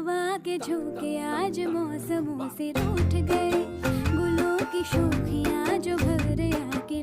हवा के झोंके आज मौसमों से रूठ गए, गुलों की शोखियाँ जो भर आके